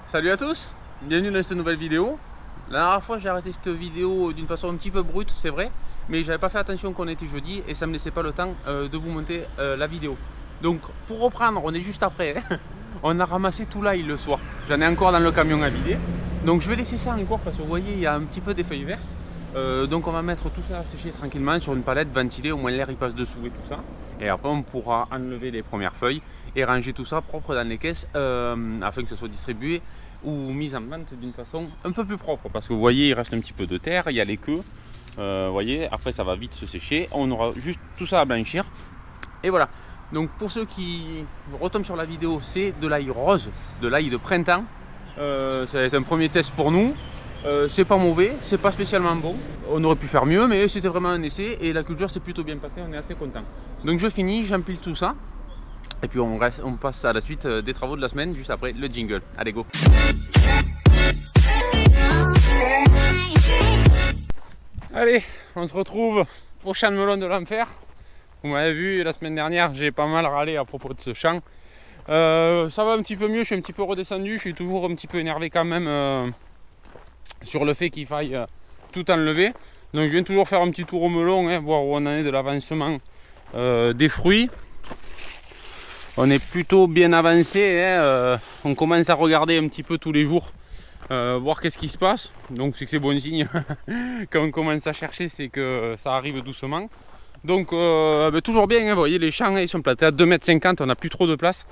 Salut à tous, bienvenue dans cette nouvelle vidéo. La dernière fois j'ai arrêté cette vidéo d'une façon un petit peu brute, c'est vrai, mais j'avais pas fait attention qu'on était jeudi et ça me laissait pas le temps de vous monter la vidéo. Donc pour reprendre, on est juste après, hein. On a ramassé tout l'ail le soir. J'en ai encore dans le camion à vider. Donc je vais laisser ça encore parce que vous voyez il y a un petit peu des feuilles vertes. Donc on va mettre tout ça à sécher tranquillement sur une palette ventilée, au moins l'air il passe dessous et tout ça. Et après on pourra enlever les premières feuilles et ranger tout ça propre dans les caisses afin que ce soit distribué ou mis en vente d'une façon un peu plus propre. Parce que vous voyez il reste un petit peu de terre, il y a les queues. Vous voyez, après ça va vite se sécher. On aura juste tout ça à blanchir. Et voilà. Donc pour ceux qui retombent sur la vidéo, c'est de l'ail rose, de l'ail de printemps. Ça va être un premier test pour nous. C'est pas mauvais, c'est pas spécialement bon. On aurait pu faire mieux, mais c'était vraiment un essai et la culture s'est plutôt bien passée, on est assez content. Donc je finis, j'empile tout ça et puis on passe à la suite des travaux de la semaine, juste après le jingle. Allez go! Allez, on se retrouve au champ de melon de l'enfer. Vous m'avez vu la semaine dernière, j'ai pas mal râlé à propos de ce champ. Ça va un petit peu mieux, je suis un petit peu redescendu, je suis toujours un petit peu énervé quand même sur le fait qu'il faille tout enlever. Donc je viens toujours faire un petit tour au melon, hein, voir où on en est de l'avancement des fruits. On est plutôt bien avancé, hein, on commence à regarder un petit peu tous les jours, voir qu'est-ce qui se passe. Donc c'est que c'est bon signe. Quand on commence à chercher, c'est que ça arrive doucement. Donc toujours bien, hein, vous voyez les champs, hein, ils sont plantés à 2,50 m, on n'a plus trop de place.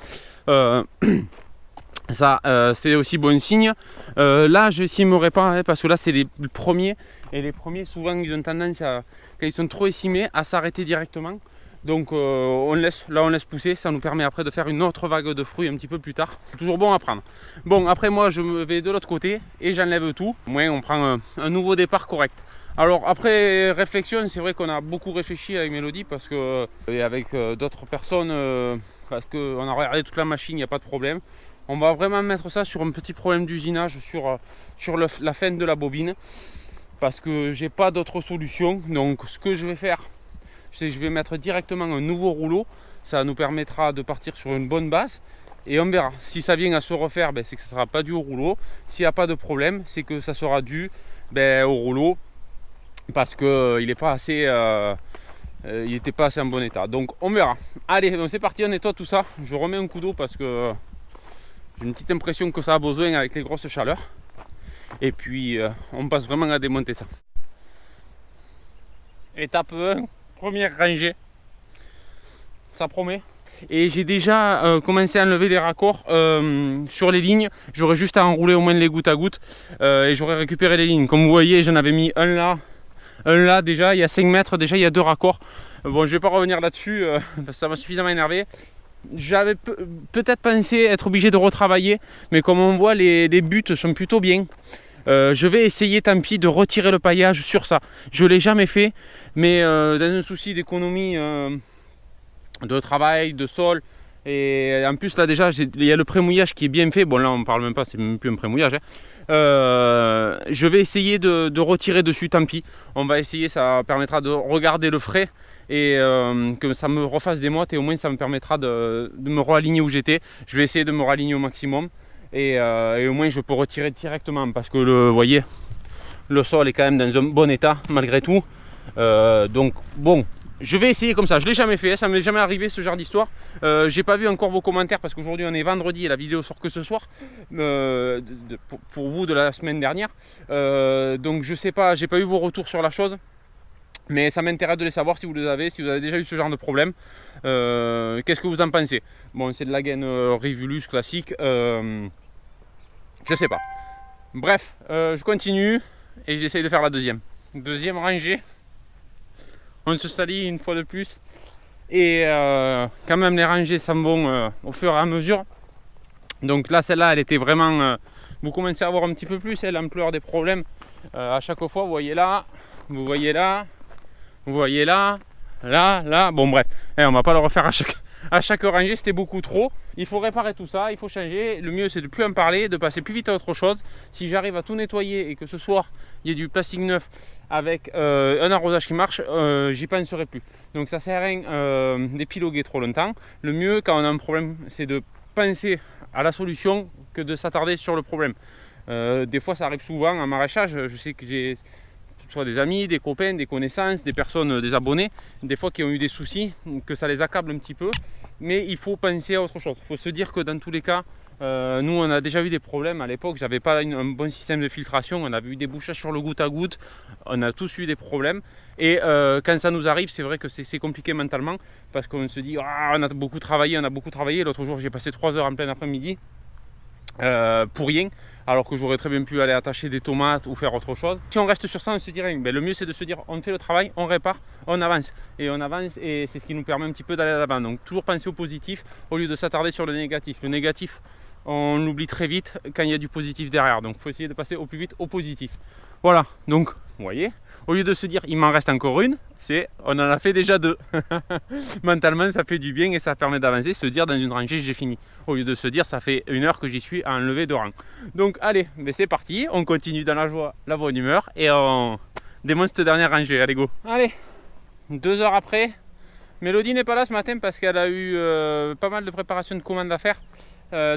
Ça c'est aussi bon signe. Là je cimerai pas, hein, parce que là c'est les premiers. Et les premiers souvent ils ont tendance à, quand ils sont trop écimés, à s'arrêter directement. Donc on laisse pousser, ça nous permet après de faire une autre vague de fruits un petit peu plus tard. C'est toujours bon à prendre. Bon après moi je me vais de l'autre côté et j'enlève tout. Au moins on prend un nouveau départ correct. Alors après réflexion, c'est vrai qu'on a beaucoup réfléchi avec Mélodie parce que, et avec d'autres personnes, parce qu'on a regardé toute la machine, il n'y a pas de problème. On va vraiment mettre ça sur un petit problème d'usinage sur la fin de la bobine. Parce que j'ai pas d'autre solution. Donc ce que je vais faire, c'est que je vais mettre directement un nouveau rouleau. Ça nous permettra de partir sur une bonne base. Et on verra. Si ça vient à se refaire, ben, c'est que ça ne sera pas dû au rouleau. S'il n'y a pas de problème, c'est que ça sera dû au rouleau. Parce qu'il n'est pas assez... il n'était pas assez en bon état. Donc on verra. Allez, donc c'est parti, on nettoie tout ça. Je remets un coup d'eau parce que j'ai une petite impression que ça a besoin avec les grosses chaleurs. Et puis on passe vraiment à démonter ça. Étape 1, première rangée. Ça promet. Et j'ai déjà commencé à enlever les raccords sur les lignes. J'aurais juste à enrouler au moins les gouttes à gouttes et j'aurais récupéré les lignes. Comme vous voyez, j'en avais mis un là déjà, il y a 5 mètres, déjà il y a 2 raccords. Bon, je vais pas revenir là-dessus parce que ça m'a suffisamment énervé. J'avais peut-être pensé être obligé de retravailler, mais comme on voit, les buts sont plutôt bien. Je vais essayer, tant pis, de retirer le paillage sur ça. Je ne l'ai jamais fait, mais dans un souci d'économie de travail, de sol, et en plus là déjà, il y a le pré-mouillage qui est bien fait. Bon là on ne parle même pas, c'est même plus un pré-mouillage, hein. Je vais essayer de retirer dessus, tant pis. On va essayer, ça permettra de regarder le frais et que ça me refasse des mottes et au moins ça me permettra de me réaligner où j'étais. Je vais essayer de me réaligner au maximum et au moins je peux retirer directement parce que vous voyez, le sol est quand même dans un bon état malgré tout. Donc bon, je vais essayer comme ça. Je l'ai jamais fait, ça m'est jamais arrivé ce genre d'histoire. J'ai pas vu encore vos commentaires parce qu'aujourd'hui on est vendredi et la vidéo sort que ce soir pour vous de la semaine dernière. Donc je sais pas, j'ai pas eu vos retours sur la chose. Mais ça m'intéresse de les savoir si vous les avez, si vous avez déjà eu ce genre de problème. Qu'est-ce que vous en pensez? Bon, c'est de la gaine Rivulus classique. Je sais pas. Bref, je continue et j'essaye de faire la deuxième rangée. On se salit une fois de plus. Et quand même les rangées s'en vont au fur et à mesure. Donc là, celle-là, elle était vraiment... vous commencez à voir un petit peu plus l'ampleur des problèmes. À chaque fois, vous voyez là, vous voyez là. Vous voyez là, là, bon bref, on va pas le refaire à chaque rangée, c'était beaucoup trop. Il faut réparer tout ça, il faut changer. Le mieux c'est de plus en parler, de passer plus vite à autre chose. Si j'arrive à tout nettoyer et que ce soir il y ait du plastique neuf avec un arrosage qui marche, j'y penserai plus. Donc ça sert à rien d'épiloguer trop longtemps. Le mieux quand on a un problème, c'est de penser à la solution que de s'attarder sur le problème. Des fois ça arrive souvent en maraîchage, je sais que j'ai soit des amis, des copains, des connaissances, des personnes, des abonnés, des fois qui ont eu des soucis, que ça les accable un petit peu, mais il faut penser à autre chose. Il faut se dire que dans tous les cas, nous on a déjà eu des problèmes à l'époque, j'avais pas un bon système de filtration, on avait eu des bouchages sur le goutte à goutte, on a tous eu des problèmes et quand ça nous arrive c'est vrai que c'est compliqué mentalement parce qu'on se dit ah, on a beaucoup travaillé, l'autre jour j'ai passé 3 heures en plein après-midi pour rien alors que j'aurais très bien pu aller attacher des tomates ou faire autre chose. Si on reste sur ça on se dit rien, mais le mieux c'est de se dire on fait le travail, on répare, on avance et c'est ce qui nous permet un petit peu d'aller à l'avant. Donc toujours penser au positif au lieu de s'attarder sur le négatif. Le négatif on l'oublie très vite quand il y a du positif derrière, donc il faut essayer de passer au plus vite au positif. Voilà, donc vous voyez, au lieu de se dire il m'en reste encore une, c'est on en a fait déjà 2. Mentalement ça fait du bien et ça permet d'avancer, se dire dans une rangée j'ai fini, au lieu de se dire ça fait 1 heure que j'y suis à enlever 2 rangs. Donc allez, mais c'est parti, on continue dans la joie, la bonne humeur et on démonte cette dernière rangée, allez go. Allez, 2 heures après, Mélodie n'est pas là ce matin parce qu'elle a eu pas mal de préparation de commandes à faire.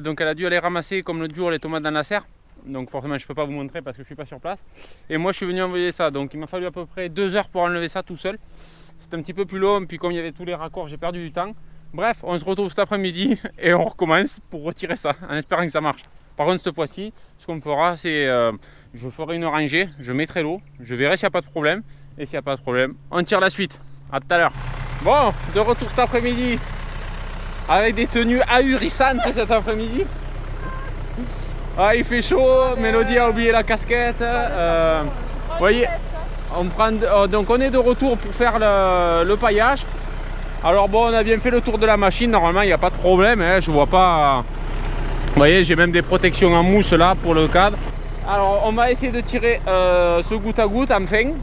Donc elle a dû aller ramasser comme l'autre jour les tomates dans la serre. Donc forcément je ne peux pas vous montrer parce que je ne suis pas sur place. Et moi je suis venu envoyer ça. Donc il m'a fallu à peu près 2 heures pour enlever ça tout seul. C'était un petit peu plus long. Puis comme il y avait tous les raccords j'ai perdu du temps. Bref, on se retrouve cet après-midi et on recommence pour retirer ça en espérant que ça marche. Par contre cette fois-ci ce qu'on fera c'est je ferai une rangée, je mettrai l'eau, je verrai s'il n'y a pas de problème. Et s'il n'y a pas de problème on tire la suite. A tout à l'heure. Bon, de retour cet après-midi avec des tenues ahurissantes cet après-midi. Ah, il fait chaud, Mélodie a oublié la casquette. Vous voyez, donc on est de retour pour faire le paillage. Alors bon, on a bien fait le tour de la machine, normalement il n'y a pas de problème, hein, je vois pas. Vous voyez, j'ai même des protections en mousse là pour le cadre. Alors on va essayer de tirer ce goutte à goutte enfin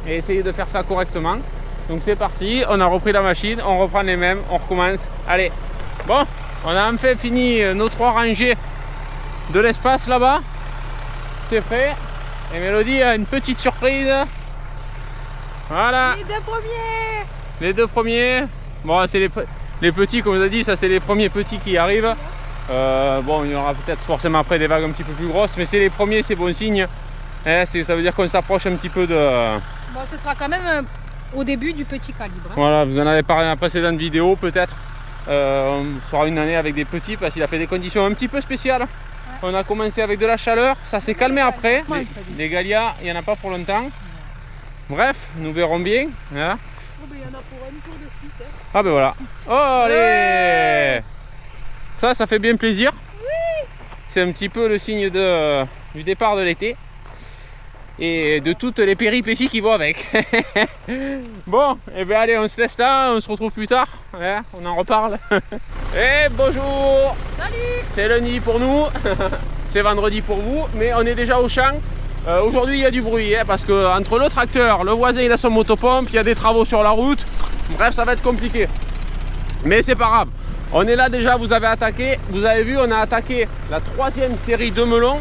et essayer de faire ça correctement. Donc c'est parti, on a repris la machine, on reprend les mêmes, on recommence. Allez, bon, on a enfin fini nos 3 rangées de l'espace là-bas. C'est fait. Et Mélodie a une petite surprise. Voilà. Les 2 premiers. Les 2 premiers. Bon, c'est les petits, comme je vous ai dit, ça c'est les premiers petits qui arrivent. Bon, il y aura peut-être forcément après des vagues un petit peu plus grosses, mais c'est les premiers, c'est bon signe. Ça veut dire qu'on s'approche un petit peu de... Bon, ce sera quand même au début du petit calibre. Hein. Voilà, vous en avez parlé dans la précédente vidéo, peut-être. On fera une année avec des petits parce qu'il a fait des conditions un petit peu spéciales. Ouais. On a commencé avec de la chaleur, ça s'est calmé après. Les Gallias, il n'y en a pas pour longtemps. Ouais. Bref, nous verrons bien. Voilà. Oh, ben, il y en a pour un tour de suite. Hein. Ah ben voilà. Oh, allez ouais. Ça fait bien plaisir. Oui. C'est un petit peu le signe du départ de l'été. Et de toutes les péripéties qui vont avec. Bon, et bien allez, on se laisse là, on se retrouve plus tard, ouais, on en reparle. Et bonjour. Salut. C'est lundi pour nous, c'est vendredi pour vous, mais on est déjà au champ. Aujourd'hui il y a du bruit, hein, parce que entre le tracteur, le voisin il a son motopompe, il y a des travaux sur la route, bref ça va être compliqué. Mais c'est pas grave, on est là déjà, vous avez attaqué, vous avez vu, on a attaqué la 3e série de melons.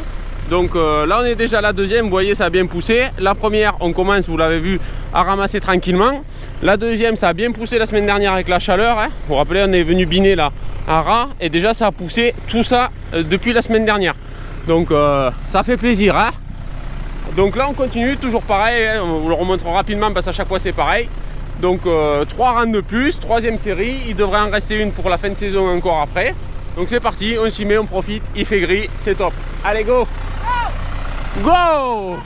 Donc là on est déjà la 2e, vous voyez ça a bien poussé. La première on commence, vous l'avez vu, à ramasser tranquillement. La 2e ça a bien poussé la semaine dernière avec la chaleur, hein. Vous vous rappelez on est venu biner là à ras et déjà ça a poussé tout ça depuis la semaine dernière. Donc ça fait plaisir, hein. Donc là on continue, toujours pareil, hein. On vous le remontre rapidement parce qu'à chaque fois c'est pareil. Donc 3 rangs de plus, 3e série, il devrait en rester une pour la fin de saison encore après. Donc c'est parti, on s'y met, on profite, il fait gris, c'est top. Allez go! Go!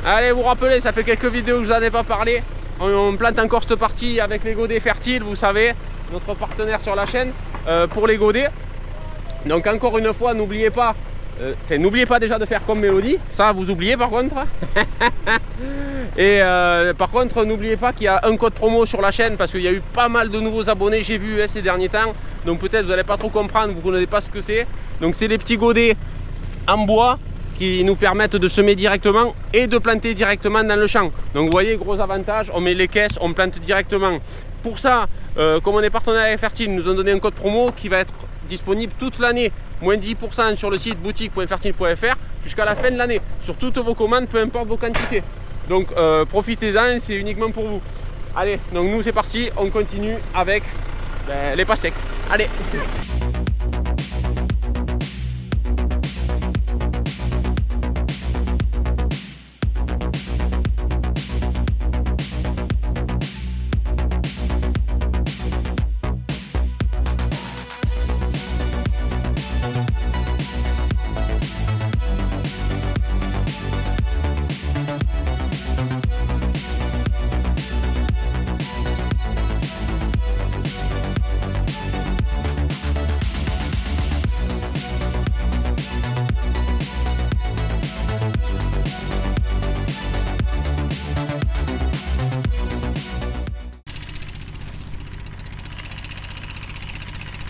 Allez, vous rappelez, ça fait quelques vidéos que je vous en ai pas parlé. On plante encore cette partie avec les godets fertiles, vous savez, notre partenaire sur la chaîne, pour les godets. Donc encore une fois, n'oubliez pas, n'oubliez pas déjà de faire comme Mélodie, ça vous oubliez par contre. Et par contre, n'oubliez pas qu'il y a un code promo sur la chaîne parce qu'il y a eu pas mal de nouveaux abonnés, j'ai vu ces derniers temps. Donc peut-être vous n'allez pas trop comprendre, vous ne connaissez pas ce que c'est. Donc c'est les petits godets en bois qui nous permettent de semer directement et de planter directement dans le champ. Donc vous voyez, gros avantage, on met les caisses, on plante directement. Pour ça, comme on est partenaire avec Fertile, ils nous ont donné un code promo qui va être disponible toute l'année. Moins 10% sur le site boutique.fertile.fr jusqu'à la fin de l'année. Sur toutes vos commandes, peu importe vos quantités. Donc profitez-en, c'est uniquement pour vous. Allez, donc nous c'est parti, on continue avec les pastèques. Allez.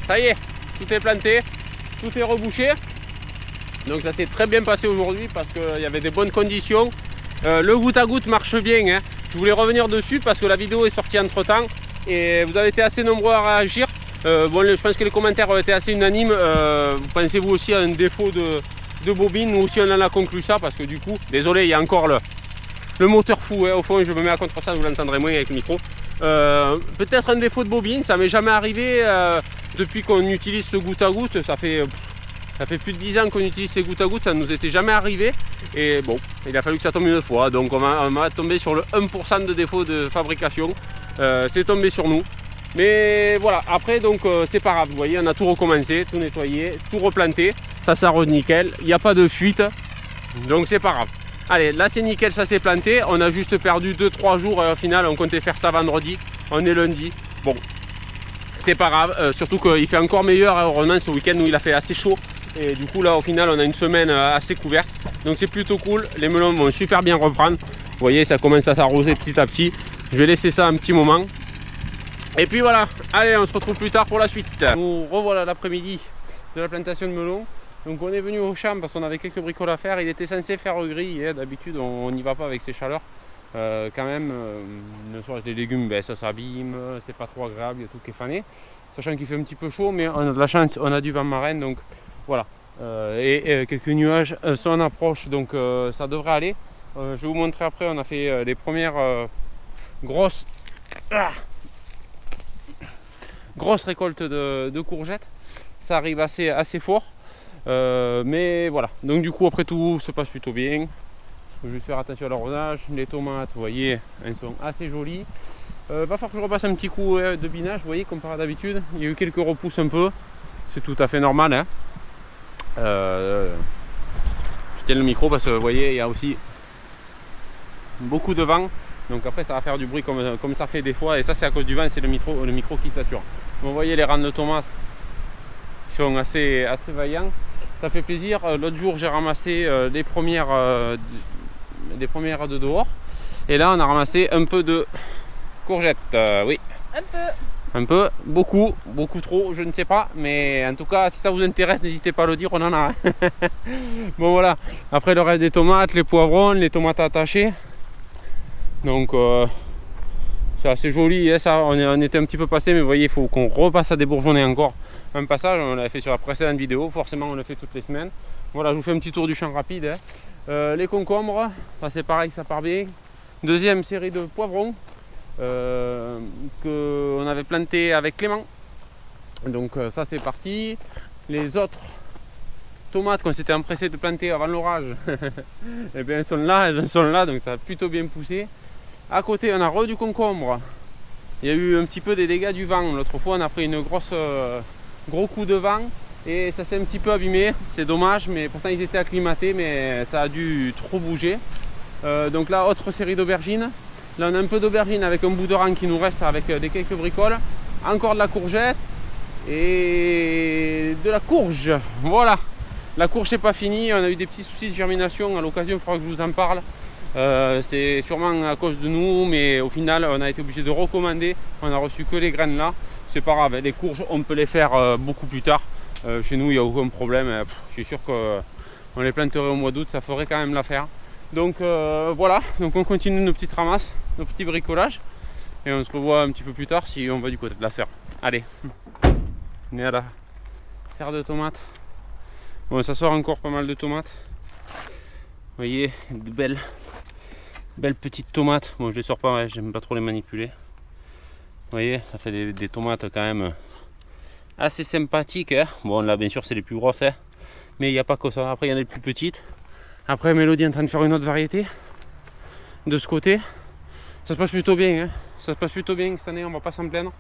Ça y est, tout est planté, tout est rebouché. Donc ça s'est très bien passé aujourd'hui parce qu'il y avait des bonnes conditions. Le goutte à goutte marche bien, hein. Je voulais revenir dessus parce que la vidéo est sortie entre temps et vous avez été assez nombreux à réagir. Bon, je pense que les commentaires ont été assez unanimes. Pensez-vous aussi à un défaut de bobine? Nous aussi on en a conclu ça parce que du coup, désolé, il y a encore le moteur fou, hein, au fond je me mets à contre ça, vous l'entendrez moins avec le micro. Peut-être un défaut de bobine, ça m'est jamais arrivé depuis qu'on utilise ce goutte à goutte. Ça fait plus de 10 ans qu'on utilise ces gouttes à goutte, ça ne nous était jamais arrivé. Et bon, il a fallu que ça tombe une fois, donc on va tomber sur le 1% de défaut de fabrication. C'est tombé sur nous. Mais voilà, après donc c'est pas grave, vous voyez, on a tout recommencé, tout nettoyé, tout replanté. Ça s'arrose nickel, il n'y a pas de fuite, donc c'est pas grave. Allez, là c'est nickel, ça s'est planté. On a juste perdu 2-3 jours et au final on comptait faire ça vendredi. On est lundi. Bon, c'est pas grave, surtout qu'il fait encore meilleur, heureusement ce week-end où il a fait assez chaud. Et du coup là au final on a une semaine assez couverte. Donc c'est plutôt cool, les melons vont super bien reprendre. Vous voyez, ça commence à s'arroser petit à petit. Je vais laisser ça un petit moment. Et puis voilà, allez, on se retrouve plus tard pour la suite. Nous revoilà l'après-midi de la plantation de melons. Donc on est venu au champ parce qu'on avait quelques bricoles à faire. Il était censé faire gris, hein. D'habitude on n'y va pas avec ces chaleurs. Quand même, le soir des légumes, ben, ça s'abîme, c'est pas trop agréable, il y a tout qui est fané. Sachant qu'il fait un petit peu chaud, mais on a de la chance, on a du vent marin, donc voilà. Et quelques nuages sont en approche, donc ça devrait aller. Je vais vous montrer après, on a fait les premières grosses récoltes de courgettes. Ça arrive assez fort. Mais voilà, donc du coup après tout se passe plutôt bien. Il faut juste faire attention à l'arrosage. Les tomates, vous voyez, elles sont assez jolies. Va falloir que je repasse un petit coup de binage, vous voyez, comparé à d'habitude. Il y a eu quelques repousses un peu, c'est tout à fait normal, hein. Je tiens le micro parce que vous voyez, il y a aussi beaucoup de vent. Donc après ça va faire du bruit comme ça fait des fois. Et ça c'est à cause du vent, c'est le micro qui sature. Vous voyez les rangs de tomates, ils sont assez vaillants. Ça fait plaisir. L'autre jour j'ai ramassé les premières de dehors. Et là on a ramassé un peu de courgettes. Oui. Un peu, beaucoup trop, je ne sais pas. Mais en tout cas, si ça vous intéresse, n'hésitez pas à le dire, on en a. Bon voilà. Après le reste des tomates, les poivrons, les tomates attachées. Donc c'est assez joli, hein, ça. On était un petit peu passé, mais vous voyez, il faut qu'on repasse à débourgeonner encore un passage. On l'avait fait sur la précédente vidéo, forcément on le fait toutes les semaines. Voilà, je vous fais un petit tour du champ rapide, hein. Les concombres, ça c'est pareil, ça part bien. Deuxième série de poivrons qu'on avait planté avec Clément. Donc ça c'est parti. Les autres tomates qu'on s'était empressé de planter avant l'orage, et bien elles sont là, donc ça a plutôt bien poussé. À côté on a du concombre. Il y a eu un petit peu des dégâts du vent. L'autre fois on a pris une gros coup de vent et ça s'est un petit peu abîmé. C'est dommage, mais pourtant ils étaient acclimatés, mais ça a dû trop bouger. Donc là, autre série d'aubergines. Là on a un peu d'aubergines avec un bout de rang qui nous reste avec quelques bricoles. Encore de la courgette et de la courge. Voilà. La courge n'est pas finie, on a eu des petits soucis de germination. À l'occasion, il faudra que je vous en parle. C'est sûrement à cause de nous, mais au final on a été obligé de recommander. On a reçu que les graines là. C'est pas grave, les courges on peut les faire beaucoup plus tard. Chez nous il n'y a aucun problème. Je suis sûr On les planterait au mois d'août, ça ferait quand même l'affaire. Donc voilà, donc on continue nos petites ramasses, nos petits bricolages. Et on se revoit un petit peu plus tard si on va du côté de la serre. Allez, on est à la serre de tomates. Bon, ça sort encore pas mal de tomates. Vous voyez, de belles petites tomates. Bon, je les sors pas, ouais, j'aime pas trop les manipuler. Vous voyez, ça fait des tomates quand même assez sympathiques. Hein. Bon, là, bien sûr, c'est les plus grosses. Hein. Mais il n'y a pas que ça. Après, il y en a les plus petites. Après, Mélodie est en train de faire une autre variété. De ce côté, ça se passe plutôt bien. Hein. Ça se passe plutôt bien cette année, on va pas s'en plaindre.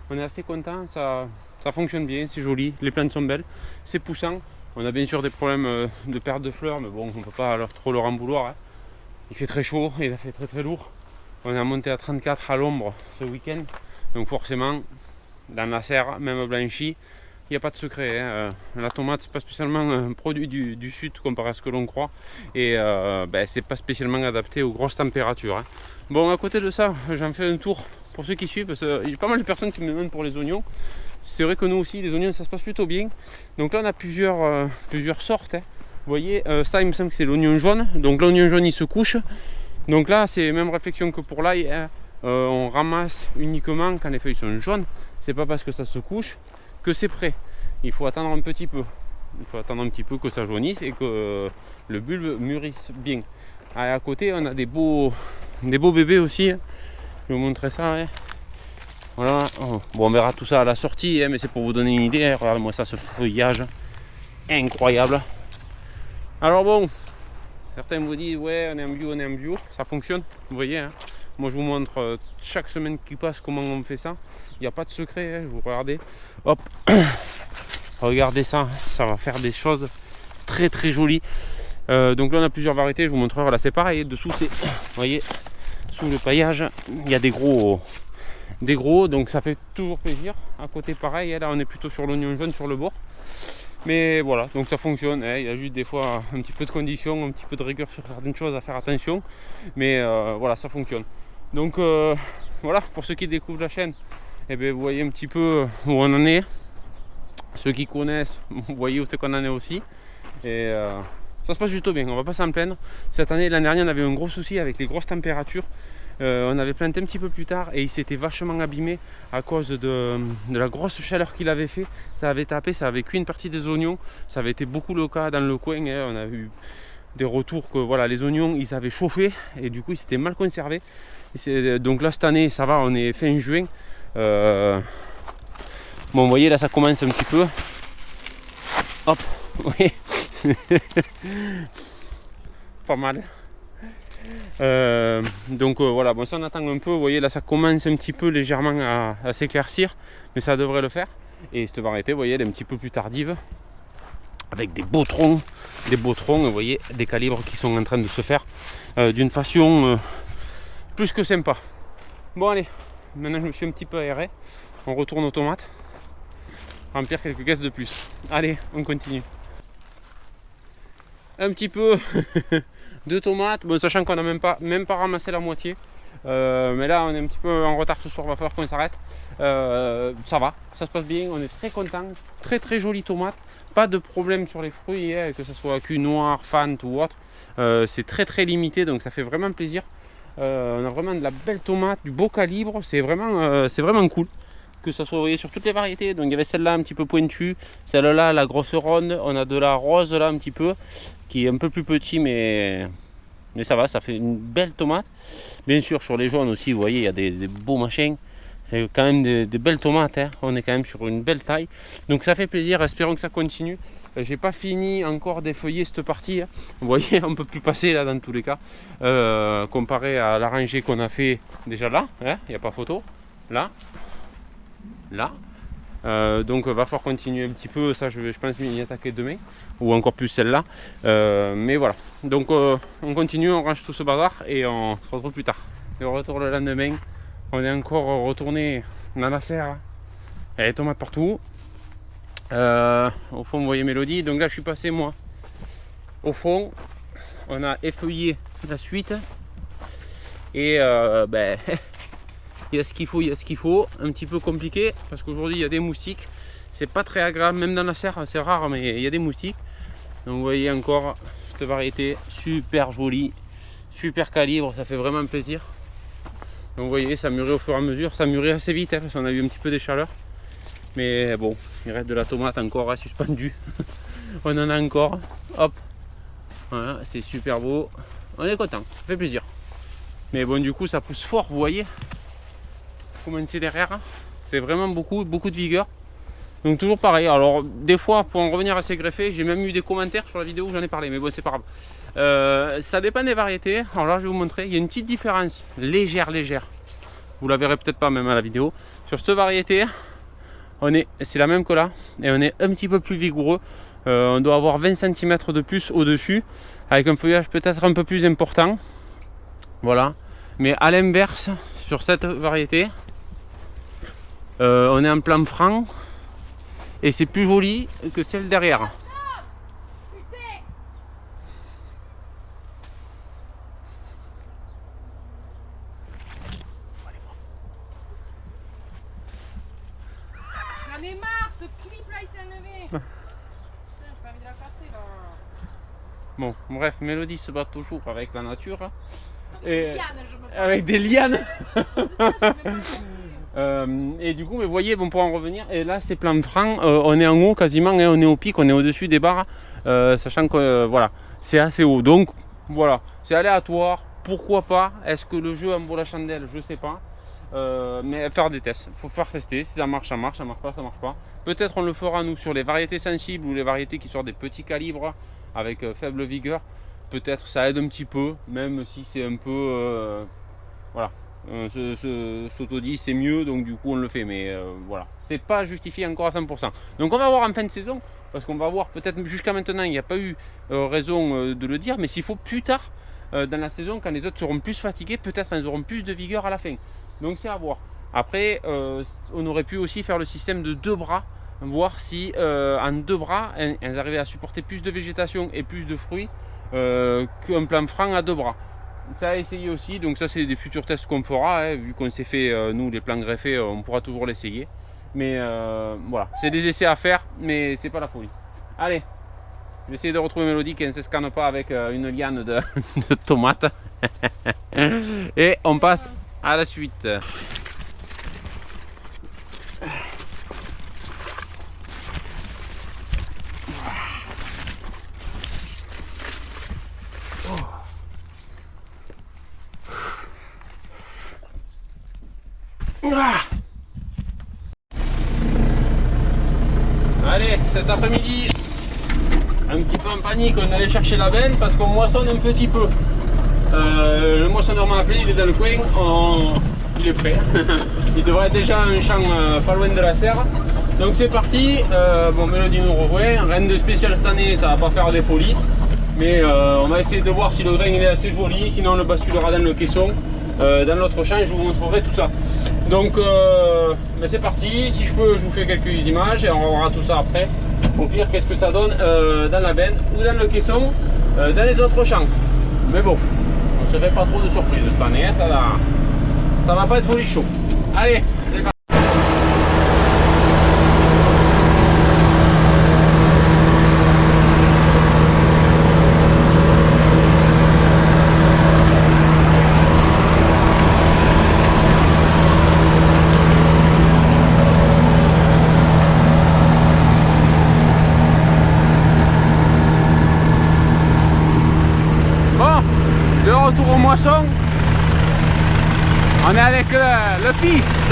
On est assez content, ça fonctionne bien, c'est joli. Les plantes sont belles, c'est poussant. On a bien sûr des problèmes de perte de fleurs, mais bon, on ne peut pas trop leur en vouloir. Hein. Il fait très chaud, il a fait très très lourd. On est monté à 34 à l'ombre ce week-end. Donc forcément, dans la serre, même blanchie, il n'y a pas de secret. Hein. La tomate, c'est pas spécialement un produit du sud comparé à ce que l'on croit. Et c'est pas spécialement adapté aux grosses températures. Hein. Bon, à côté de ça, j'en fais un tour pour ceux qui suivent, parce qu'il y a pas mal de personnes qui me demandent pour les oignons. C'est vrai que nous aussi, les oignons, ça se passe plutôt bien. Donc là, on a plusieurs sortes. Hein. Vous voyez, ça, il me semble que c'est l'oignon jaune. Donc l'oignon jaune, il se couche. Donc là, c'est la même réflexion que pour l'ail. Hein. On ramasse uniquement quand les feuilles sont jaunes. C'est pas parce que ça se couche que c'est prêt. Il faut attendre un petit peu. Il faut attendre un petit peu que ça jaunisse et que le bulbe mûrisse bien. À côté, on a des beaux bébés aussi. Hein. Je vais vous montrer ça. Hein. Voilà. Oh. Bon, on verra tout ça à la sortie, hein, mais c'est pour vous donner une idée. Hein. Regardez-moi ça, ce feuillage incroyable. Alors bon, certains vous disent ouais, on est en bio, ça fonctionne. Vous voyez, hein. Moi je vous montre chaque semaine qui passe comment on fait ça. Il n'y a pas de secret. Hein. Vous regardez, hop, regardez ça, ça va faire des choses très très jolies. Donc là on a plusieurs variétés. Je vous montrerai. Là c'est pareil. Dessous c'est, vous voyez, sous le paillage, il y a des gros, donc ça fait toujours plaisir. À côté pareil, là on est plutôt sur l'oignon jaune sur le bord, mais voilà, donc ça fonctionne. Il y a juste des fois un petit peu de conditions, un petit peu de rigueur sur certaines choses à faire attention, mais voilà, ça fonctionne. Donc voilà, pour ceux qui découvrent la chaîne, vous voyez un petit peu où on en est. Ceux qui connaissent, vous voyez où c'est qu'on en est aussi, et ça se passe plutôt bien, on va pas s'en plaindre. Cette année, l'année dernière, on avait un gros souci avec les grosses températures. On avait planté un petit peu plus tard et il s'était vachement abîmé à cause de la grosse chaleur qu'il avait fait. Ça avait tapé, ça avait cuit une partie des oignons. Ça avait été beaucoup le cas dans le coin. Hein. On a eu des retours que voilà, les oignons ils avaient chauffé et du coup ils s'étaient mal conservés. Donc là cette année ça va, on est fin juin. Bon, vous voyez là ça commence un petit peu. Hop, oui. Pas mal. Donc voilà, bon ça on attend un peu. Vous voyez là ça commence un petit peu légèrement à s'éclaircir, mais ça devrait le faire. Et cette variété, vous voyez, elle est un petit peu plus tardive, avec des beaux troncs, vous voyez, des calibres qui sont en train de se faire d'une façon plus que sympa. Bon allez, maintenant je me suis un petit peu aéré, on retourne aux tomates, remplir quelques caisses de plus. Allez, on continue. Un petit peu de tomates, bon, sachant qu'on n'a même pas ramassé la moitié. Mais là on est un petit peu en retard ce soir, va falloir qu'on s'arrête. Ça va, ça se passe bien, on est très content, très très jolie tomate, pas de problème sur les fruits, hein, que ce soit cul noir, fant ou autre. C'est très très limité, donc ça fait vraiment plaisir. On a vraiment de la belle tomate, du beau calibre, c'est vraiment cool. Que ça soit, vous voyez, sur toutes les variétés. Donc il y avait celle-là un petit peu pointue, celle-là la grosse ronde, on a de la rose là un petit peu, qui est un peu plus petit, mais ça va, ça fait une belle tomate. Bien sûr sur les jaunes aussi, vous voyez, il y a des beaux machins, c'est quand même des belles tomates, hein. On est quand même sur une belle taille, donc ça fait plaisir, espérons que ça continue. J'ai pas fini encore d'effeuiller cette partie, hein. Vous voyez, on peut plus passer là dans tous les cas, comparé à la rangée qu'on a fait déjà là, hein, il n'y a pas photo, là. Donc va falloir continuer un petit peu, ça je pense m'y attaquer demain, ou encore plus celle-là, mais voilà, donc on continue, on range tout ce bazar et on se retrouve plus tard. Et on retourne le lendemain, on est encore retourné dans la serre, il y a des tomates partout. Au fond vous voyez Mélodie, donc là je suis passé moi au fond, on a effeuillé la suite et il y a ce qu'il faut, un petit peu compliqué parce qu'aujourd'hui il y a des moustiques, c'est pas très agréable, même dans la serre c'est rare, mais il y a des moustiques. Donc vous voyez encore cette variété super jolie, super calibre, ça fait vraiment plaisir. Donc vous voyez, ça mûrit au fur et à mesure, ça mûrit assez vite hein, parce qu'on a eu un petit peu des chaleurs. Mais bon, il reste de la tomate encore à suspendue. On en a encore, hop. Voilà, c'est super beau. On est content, ça fait plaisir. Mais bon, du coup, ça pousse fort, vous voyez. Comment c'est derrière. C'est vraiment beaucoup de vigueur. Donc toujours pareil. Alors des fois, pour en revenir à ces greffés, j'ai même eu des commentaires sur la vidéo où j'en ai parlé. Mais bon, c'est pas grave. Ça dépend des variétés. Alors là, je vais vous montrer. Il y a une petite différence légère. Vous la verrez peut-être pas même à la vidéo. Sur cette variété, c'est la même que là. Et on est un petit peu plus vigoureux. On doit avoir 20 cm de plus au-dessus. Avec un feuillage peut-être un peu plus important. Voilà. Mais à l'inverse, sur cette variété, on est en plan franc. Et c'est plus joli que celle derrière. J'en ai marre, ce clip là il s'est enlevé. Putain, j'ai pas envie de la casser là. Bon, bref, Mélodie se bat toujours avec la nature. Avec Avec des lianes. Et du coup, vous voyez, bon, pour en revenir, et là c'est plan franc, on est en haut quasiment, hein, on est au pic, on est au-dessus des barres, sachant que voilà, c'est assez haut. Donc voilà, c'est aléatoire, pourquoi pas. Est-ce que le jeu en vaut la chandelle? Je sais pas. Mais faire des tests, il faut faire tester, si ça marche, ça marche pas, ça marche pas. Peut-être on le fera nous sur les variétés sensibles ou les variétés qui sortent des petits calibres avec faible vigueur. Peut-être ça aide un petit peu, même si c'est un peu voilà, s'auto-dit c'est mieux, donc du coup on le fait, mais voilà, c'est pas justifié encore à 100%. Donc on va voir en fin de saison, parce qu'on va voir, peut-être jusqu'à maintenant il n'y a pas eu raison de le dire, mais s'il faut plus tard dans la saison, quand les autres seront plus fatigués, peut-être elles auront plus de vigueur à la fin. Donc c'est à voir. Après on aurait pu aussi faire le système de 2 bras, voir si en 2 bras elles arrivaient à supporter plus de végétation et plus de fruits qu'un plan franc à 2 bras. Ça a essayé aussi, donc ça c'est des futurs tests qu'on fera, hein, vu qu'on s'est fait nous les plans greffés, on pourra toujours l'essayer. Mais voilà, c'est des essais à faire, mais c'est pas la folie. Allez, je vais essayer de retrouver Mélodie qui ne se scanne pas avec une liane de tomates. Et on passe à la suite. Allez, cet après-midi, un petit peu en panique, on allait chercher la benne parce qu'on moissonne un petit peu. Le moissonneur m'a appelé, il est dans le coin, il est prêt. Il devrait être déjà un champ pas loin de la serre. Donc c'est parti, bon, Mélodie nous rejoint, rien de spécial cette année, ça va pas faire des folies. Mais on va essayer de voir si le grain il est assez joli, sinon on le basculera dans le caisson. Dans l'autre champ, je vous montrerai tout ça. Donc ben c'est parti, si je peux je vous fais quelques images et on verra tout ça après. Au pire, qu'est-ce que ça donne dans la benne ou dans le caisson, dans les autres champs. Mais bon, on se fait pas trop de surprises cette année, hein, ça va pas être folie chaud. Allez, c'est parti. De retour au moisson, on est avec le fils.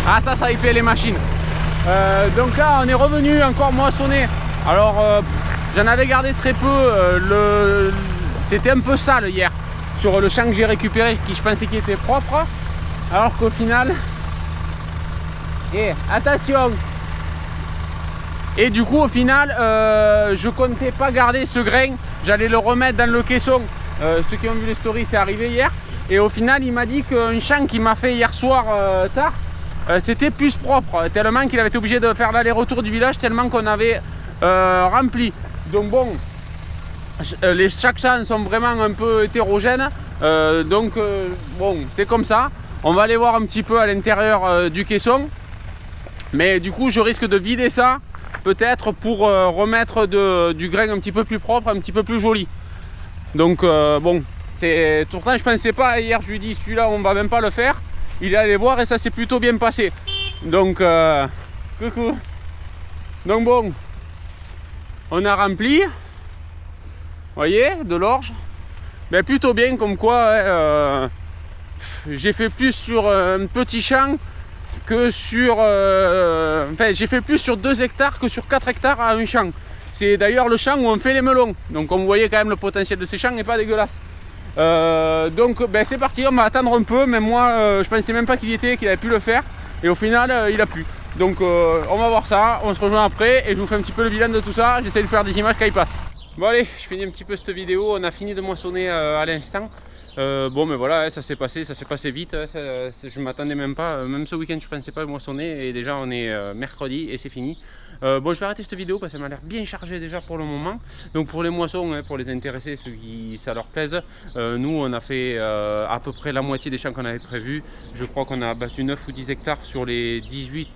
Ah ça y plaît les machines. Donc là on est revenu encore moissonner. Alors j'en avais gardé très peu, c'était un peu sale hier sur le champ que j'ai récupéré, qui je pensais qu'il était propre, alors qu'au final, et attention, et du coup au final je comptais pas garder ce grain, j'allais le remettre dans le caisson. Ceux qui ont vu les stories, c'est arrivé hier. Et au final, il m'a dit qu'un champ qu'il m'a fait hier soir tard, c'était plus propre. Tellement qu'il avait été obligé de faire l'aller-retour du village, tellement qu'on avait rempli. Donc bon, chaque champ sont vraiment un peu hétérogènes. Donc bon, c'est comme ça. On va aller voir un petit peu à l'intérieur du caisson. Mais du coup, je risque de vider ça peut-être pour remettre du grain un petit peu plus propre, un petit peu plus joli. Donc bon, pourtant je pensais pas, hier je lui dis celui-là on va même pas le faire, il est allé voir et ça s'est plutôt bien passé. Donc coucou. Donc bon, on a rempli, vous voyez, de l'orge, mais plutôt bien, comme quoi j'ai fait plus sur un petit champ que sur enfin j'ai fait plus sur 2 hectares que sur 4 hectares à un champ. C'est d'ailleurs le champ où on fait les melons, donc comme vous voyez quand même le potentiel de ces champs n'est pas dégueulasse. Donc ben, c'est parti, on va attendre un peu, mais moi je pensais même pas qu'il y était, qu'il avait pu le faire, et au final il a pu. Donc on va voir ça, on se rejoint après et je vous fais un petit peu le bilan de tout ça, j'essaie de faire des images quand il passe. Bon allez, je finis un petit peu cette vidéo, on a fini de moissonner à l'instant. Bon mais voilà, ça s'est passé vite, je ne m'attendais même pas, même ce week-end je ne pensais pas moissonner et déjà on est mercredi et c'est fini. Bon je vais arrêter cette vidéo parce que ça m'a l'air bien chargé déjà pour le moment. Donc pour les moissons, pour les intéressés, ceux qui ça leur plaise, nous on a fait à peu près la moitié des champs qu'on avait prévu. Je crois qu'on a battu 9 ou 10 hectares sur les 18,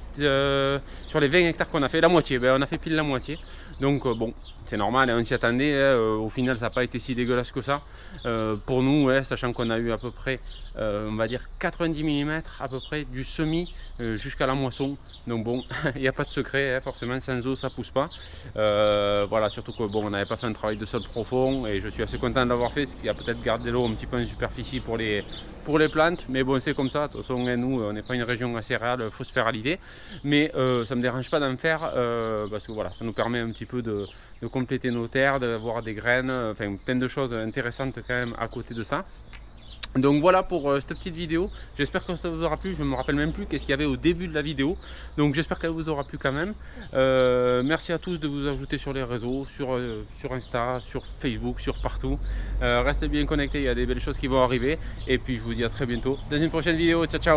sur les 20 hectares qu'on a fait, la moitié, on a fait pile la moitié. Donc bon, c'est normal, on s'y attendait, au final ça n'a pas été si dégueulasse que ça. Pour nous, sachant qu'on a eu à peu près, on va dire 90 mm à peu près du semis jusqu'à la moisson. Donc bon, il n'y a pas de secret, forcément sans eau ça pousse pas. Voilà, surtout que bon, on n'avait pas fait un travail de sol profond et je suis assez content d'avoir fait, ce qui a peut-être gardé l'eau un petit peu en superficie pour les plantes. Mais bon, c'est comme ça, de toute façon nous on n'est pas une région acéréale, il faut se faire à l'idée. Mais ça ne me dérange pas d'en faire parce que voilà, ça nous permet un petit peu de compléter nos terres, d'avoir des graines, enfin plein de choses intéressantes quand même à côté de ça. Donc voilà pour cette petite vidéo, j'espère que ça vous aura plu, je ne me rappelle même plus qu'est-ce qu'il y avait au début de la vidéo, donc j'espère qu'elle vous aura plu quand même. Merci à tous de vous ajouter sur les réseaux, sur Insta, sur Facebook, sur partout. Restez bien connectés, il y a des belles choses qui vont arriver, et puis je vous dis à très bientôt dans une prochaine vidéo, ciao ciao.